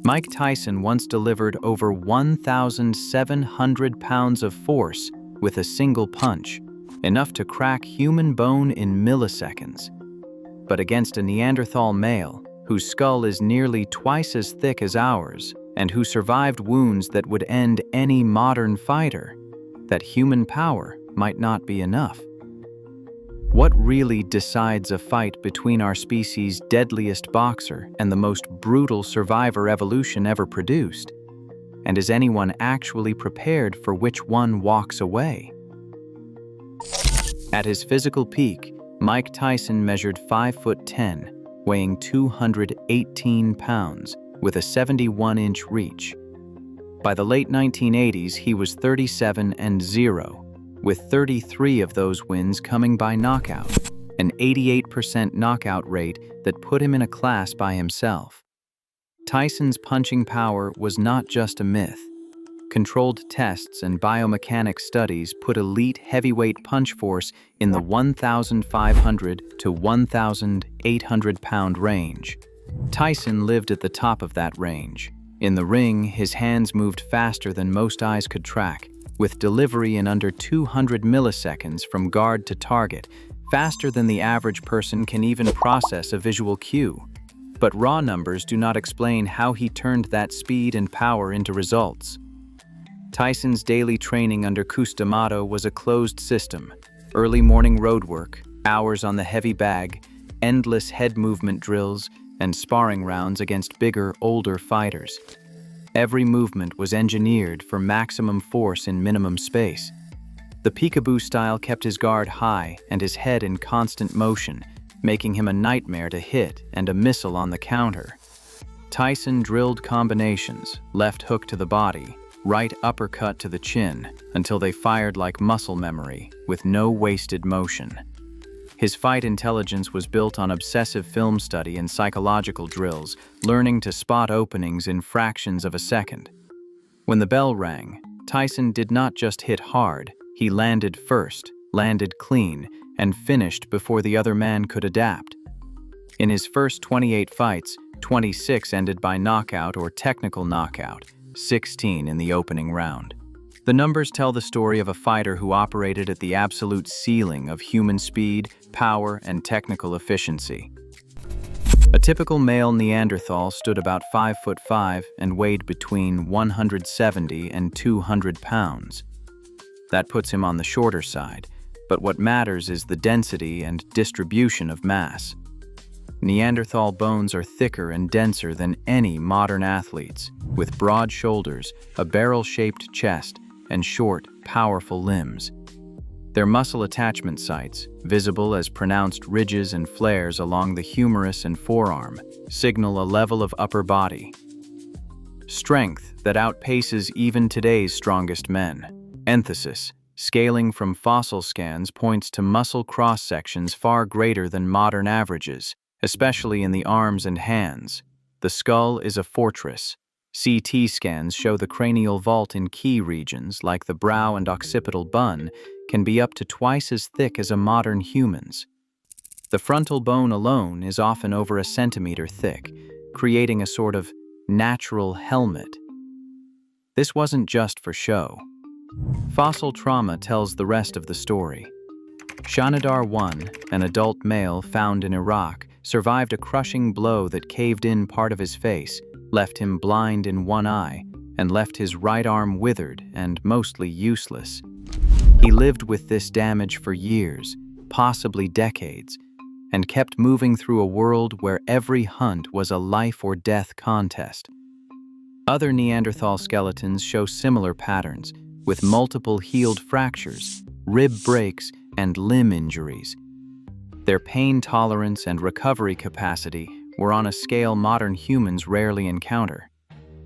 Mike Tyson once delivered over 1,700 pounds of force with a single punch, enough to crack human bone in milliseconds. But against a Neanderthal male, whose skull is nearly twice as thick as ours, and who survived wounds that would end any modern fighter, that human power might not be enough. What really decides a fight between our species' deadliest boxer and the most brutal survivor evolution ever produced? And is anyone actually prepared for which one walks away? At his physical peak, Mike Tyson measured 5'10", weighing 218 pounds, with a 71-inch reach. By the late 1980s, he was 37-0, with 33 of those wins coming by knockout, an 88% knockout rate that put him in a class by himself. Tyson's punching power was not just a myth. Controlled tests and biomechanics studies put elite heavyweight punch force in the 1,500 to 1,800 pound range. Tyson lived at the top of that range. In the ring, his hands moved faster than most eyes could track, with delivery in under 200 milliseconds from guard to target, faster than the average person can even process a visual cue. But raw numbers do not explain how he turned that speed and power into results. Tyson's daily training under Custamato was a closed system: early morning road work, hours on the heavy bag, endless head movement drills, and sparring rounds against bigger, older fighters. Every movement was engineered for maximum force in minimum space. The peekaboo style kept his guard high and his head in constant motion, making him a nightmare to hit and a missile on the counter. Tyson drilled combinations, left hook to the body, right uppercut to the chin, until they fired like muscle memory, with no wasted motion. His fight intelligence was built on obsessive film study and psychological drills, learning to spot openings in fractions of a second. When the bell rang, Tyson did not just hit hard, he landed first, landed clean, and finished before the other man could adapt. In his first 28 fights, 26 ended by knockout or technical knockout, 16 in the opening round. The numbers tell the story of a fighter who operated at the absolute ceiling of human speed, power, and technical efficiency. A typical male Neanderthal stood about 5'5" and weighed between 170 and 200 pounds. That puts him on the shorter side, but what matters is the density and distribution of mass. Neanderthal bones are thicker and denser than any modern athlete's, with broad shoulders, a barrel-shaped chest, and short, powerful limbs. Their muscle attachment sites, visible as pronounced ridges and flares along the humerus and forearm, signal a level of upper body strength that outpaces even today's strongest men. Emphasis, scaling from fossil scans, points to muscle cross-sections far greater than modern averages, especially in the arms and hands. The skull is a fortress. CT scans show the cranial vault in key regions, like the brow and occipital bun, can be up to twice as thick as a modern human's. The frontal bone alone is often over a centimeter thick, creating a sort of natural helmet. This wasn't just for show. Fossil trauma tells the rest of the story. Shanidar I, an adult male found in Iraq, survived a crushing blow that caved in part of his face, left him blind in one eye, and left his right arm withered and mostly useless. He lived with this damage for years, possibly decades, and kept moving through a world where every hunt was a life-or-death contest. Other Neanderthal skeletons show similar patterns, with multiple healed fractures, rib breaks, and limb injuries. Their pain tolerance and recovery capacity were on a scale modern humans rarely encounter.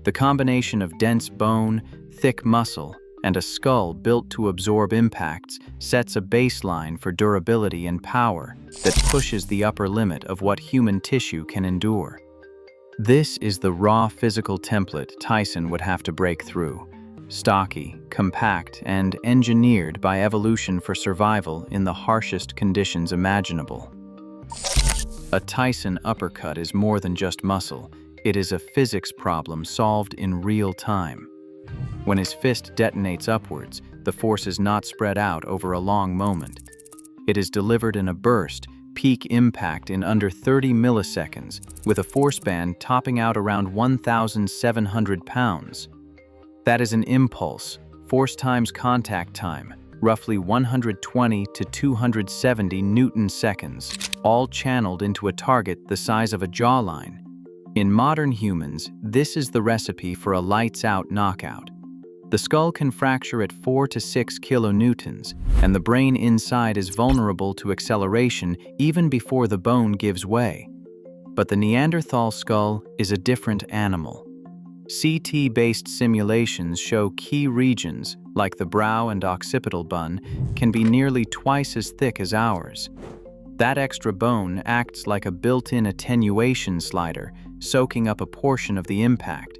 The combination of dense bone, thick muscle, and a skull built to absorb impacts sets a baseline for durability and power that pushes the upper limit of what human tissue can endure. This is the raw physical template Tyson would have to break through. Stocky, compact, and engineered by evolution for survival in the harshest conditions imaginable. A Tyson uppercut is more than just muscle. It is a physics problem solved in real time. When his fist detonates upwards, the force is not spread out over a long moment. It is delivered in a burst, peak impact in under 30 milliseconds, with a force band topping out around 1,700 pounds. That is an impulse, force times contact time, roughly 120 to 270 Newton seconds, all channeled into a target the size of a jawline. In modern humans, this is the recipe for a lights-out knockout. The skull can fracture at 4 to 6 kilonewtons, and the brain inside is vulnerable to acceleration even before the bone gives way. But the Neanderthal skull is a different animal. CT-based simulations show key regions, like the brow and occipital bun, can be nearly twice as thick as ours. That extra bone acts like a built-in attenuation slider, soaking up a portion of the impact.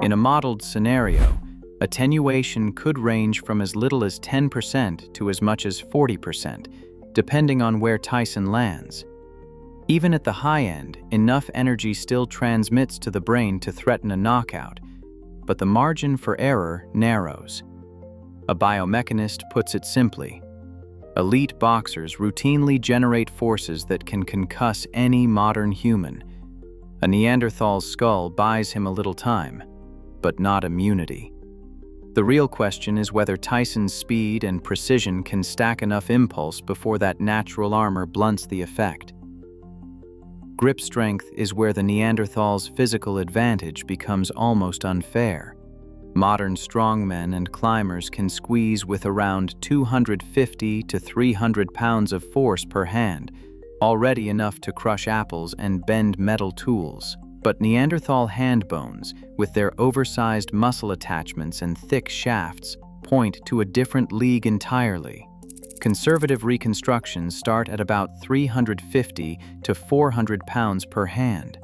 In a modeled scenario, attenuation could range from as little as 10% to as much as 40%, depending on where Tyson lands. Even at the high end, enough energy still transmits to the brain to threaten a knockout, but the margin for error narrows. A biomechanist puts it simply: elite boxers routinely generate forces that can concuss any modern human. A Neanderthal's skull buys him a little time, but not immunity. The real question is whether Tyson's speed and precision can stack enough impulse before that natural armor blunts the effect. Grip strength is where the Neanderthal's physical advantage becomes almost unfair. Modern strongmen and climbers can squeeze with around 250 to 300 pounds of force per hand, already enough to crush apples and bend metal tools. But Neanderthal hand bones, with their oversized muscle attachments and thick shafts, point to a different league entirely. Conservative reconstructions start at about 350 to 400 pounds per hand.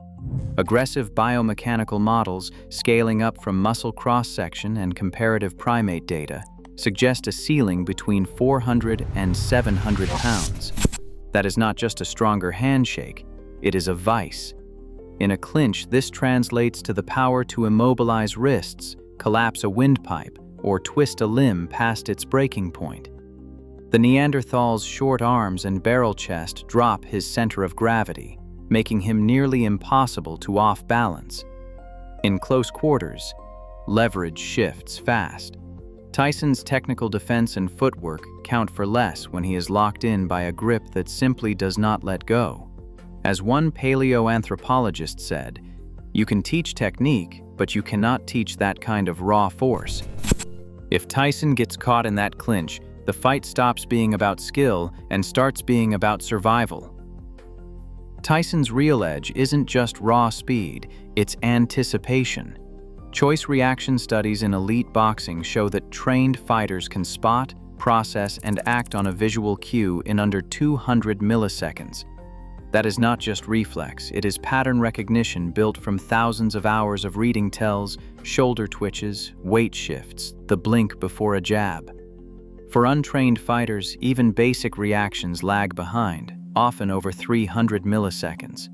Aggressive biomechanical models, scaling up from muscle cross-section and comparative primate data, suggest a ceiling between 400 and 700 pounds. That is not just a stronger handshake, it is a vice. In a clinch, this translates to the power to immobilize wrists, collapse a windpipe, or twist a limb past its breaking point. The Neanderthal's short arms and barrel chest drop his center of gravity, making him nearly impossible to off-balance. In close quarters, leverage shifts fast. Tyson's technical defense and footwork count for less when he is locked in by a grip that simply does not let go. As one paleoanthropologist said, "You can teach technique, but you cannot teach that kind of raw force." If Tyson gets caught in that clinch, the fight stops being about skill and starts being about survival. Tyson's real edge isn't just raw speed, it's anticipation. Choice reaction studies in elite boxing show that trained fighters can spot, process, and act on a visual cue in under 200 milliseconds. That is not just reflex, it is pattern recognition built from thousands of hours of reading tells, shoulder twitches, weight shifts, the blink before a jab. For untrained fighters, even basic reactions lag behind, often over 300 milliseconds.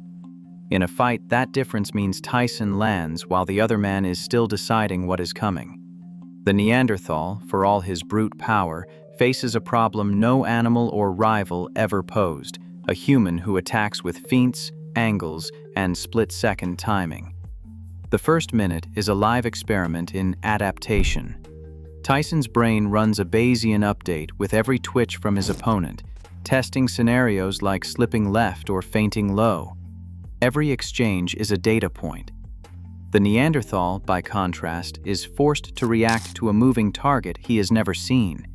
In a fight, that difference means Tyson lands while the other man is still deciding what is coming. The Neanderthal, for all his brute power, faces a problem no animal or rival ever posed: a human who attacks with feints, angles, and split-second timing. The first minute is a live experiment in adaptation. Tyson's brain runs a Bayesian update with every twitch from his opponent, testing scenarios like slipping left or feinting low. Every exchange is a data point. The Neanderthal, by contrast, is forced to react to a moving target he has never seen.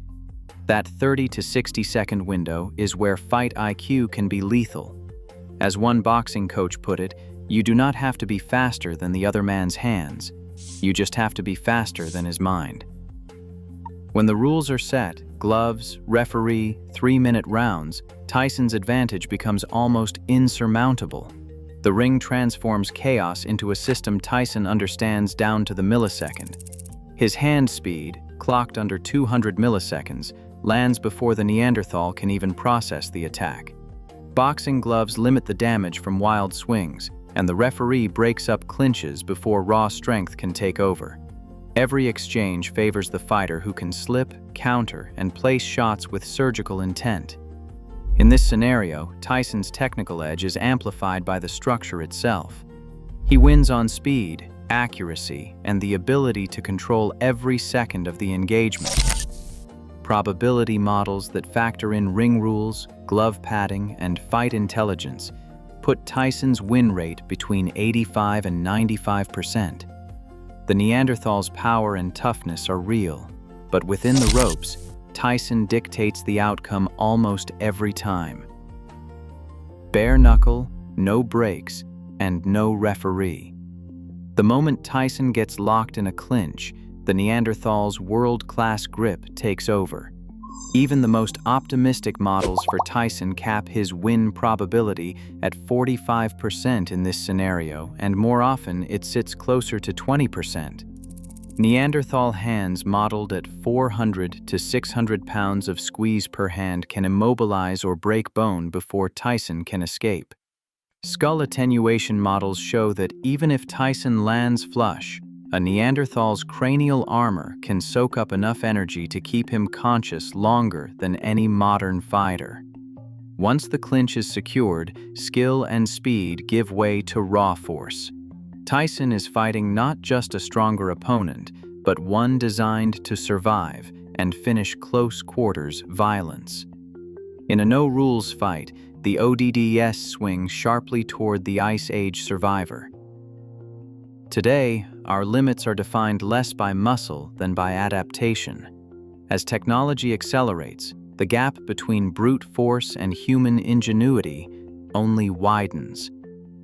That 30 to 60-second window is where fight IQ can be lethal. As one boxing coach put it, you do not have to be faster than the other man's hands. You just have to be faster than his mind. When the rules are set, gloves, referee, 3-minute rounds, Tyson's advantage becomes almost insurmountable. The ring transforms chaos into a system Tyson understands down to the millisecond. His hand speed, clocked under 200 milliseconds, lands before the Neanderthal can even process the attack. Boxing gloves limit the damage from wild swings, and the referee breaks up clinches before raw strength can take over. Every exchange favors the fighter who can slip, counter, and place shots with surgical intent. In this scenario, Tyson's technical edge is amplified by the structure itself. He wins on speed, accuracy, and the ability to control every second of the engagement. Probability models that factor in ring rules, glove padding, and fight intelligence put Tyson's win rate between 85 and 95%. The Neanderthal's power and toughness are real, but within the ropes, Tyson dictates the outcome almost every time. Bare knuckle, no breaks, and no referee. The moment Tyson gets locked in a clinch, the Neanderthal's world-class grip takes over. Even the most optimistic models for Tyson cap his win probability at 45% in this scenario, and more often it sits closer to 20%. Neanderthal hands modeled at 400 to 600 pounds of squeeze per hand can immobilize or break bone before Tyson can escape. Skull attenuation models show that even if Tyson lands flush, a Neanderthal's cranial armor can soak up enough energy to keep him conscious longer than any modern fighter. Once the clinch is secured, skill and speed give way to raw force. Tyson is fighting not just a stronger opponent, but one designed to survive and finish close quarters violence. In a no-rules fight, the ODDS swings sharply toward the Ice Age survivor. Today, our limits are defined less by muscle than by adaptation. As technology accelerates, the gap between brute force and human ingenuity only widens.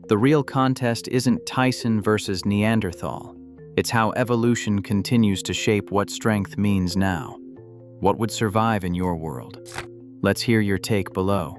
The real contest isn't Tyson versus Neanderthal. It's how evolution continues to shape what strength means now. What would survive in your world? Let's hear your take below.